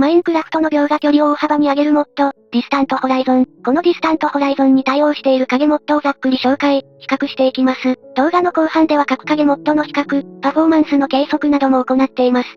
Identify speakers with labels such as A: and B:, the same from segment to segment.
A: マインクラフトの描画距離を大幅に上げるモッド、ディスタントホライゾン。このディスタントホライゾンに対応している影モッドをざっくり紹介、比較していきます。動画の後半では各影モッドの比較、パフォーマンスの計測なども行っています。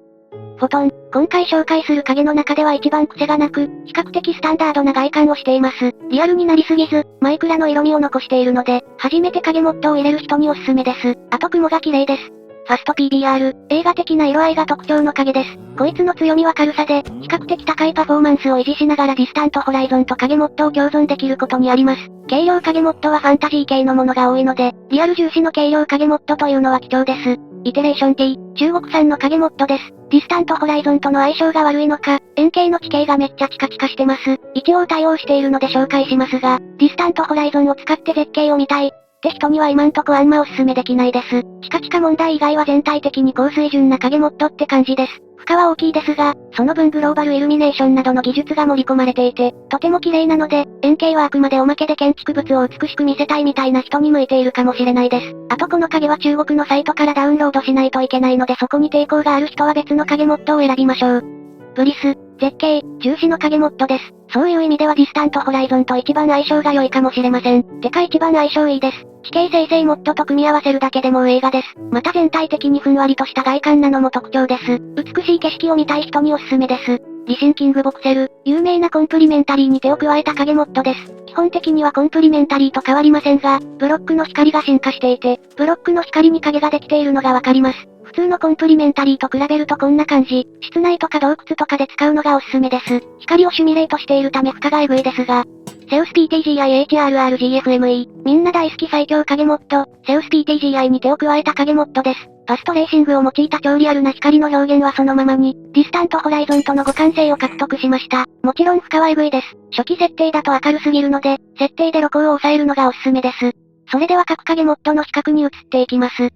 A: フォトン、今回紹介する影の中では一番癖がなく、比較的スタンダードな外観をしています。リアルになりすぎず、マイクラの色味を残しているので、初めて影モッドを入れる人におすすめです。あと雲が綺麗です。ファスト PBR、映画的な色合いが特徴の影です。こいつの強みは軽さで、比較的高いパフォーマンスを維持しながらディスタントホライゾンと影モッドを共存できることにあります。軽量影モッドはファンタジー系のものが多いので、リアル重視の軽量影モッドというのは貴重です。イテレーション T、中国産の影モッドです。ディスタントホライゾンとの相性が悪いのか、円形の地形がめっちゃチカチカしてます。一応対応しているので紹介しますが、ディスタントホライゾンを使って絶景を見たいって人には今んとこあんまおすすめできないです。チカチカ問題以外は全体的に高水準な影モッドって感じです。負荷は大きいですが、その分グローバルイルミネーションなどの技術が盛り込まれていて、とても綺麗なので、円形はあくまでおまけで建築物を美しく見せたいみたいな人に向いているかもしれないです。あとこの影は中国のサイトからダウンロードしないといけないのでそこに抵抗がある人は別の影モッドを選びましょう。ブリス、絶景、重視の影モッドです。そういう意味ではディスタントホライゾンと一番相性が良いかもしれません。てか一番相性いいです。地形生成モッドと組み合わせるだけでもう映画です。また全体的にふんわりとした外観なのも特徴です。美しい景色を見たい人におすすめです。リシンキングボクセル、有名なコンプリメンタリーに手を加えた影モッドです。基本的にはコンプリメンタリーと変わりませんが、ブロックの光が進化していて、ブロックの光に影ができているのがわかります。普通のコンプリメンタリーと比べるとこんな感じ。室内とか洞窟とかで使うのがおすすめです。光をシミュレートしているため負荷がエグいですが。セウス PTGI HRRGFME。みんな大好き最強影モッド。セウス PTGI に手を加えた影モッドです。パストレーシングを用いた超リアルな光の表現はそのままに、ディスタントホライゾンとの互換性を獲得しました。もちろん負荷はエグいです。初期設定だと明るすぎるので、設定で露光を抑えるのがおすすめです。それでは各影モッドの比較に移っていきます。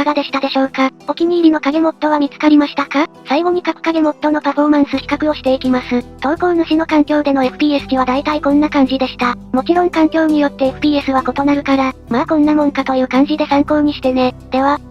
A: かがでしたでしょうか？お気に入りの影モッドは見つかりましたか？最後に各影モッドのパフォーマンス比較をしていきます。投稿主の環境での FPS 値は大体こんな感じでした。もちろん環境によって FPS は異なるから、まあこんなもんかという感じで参考にしてね。では。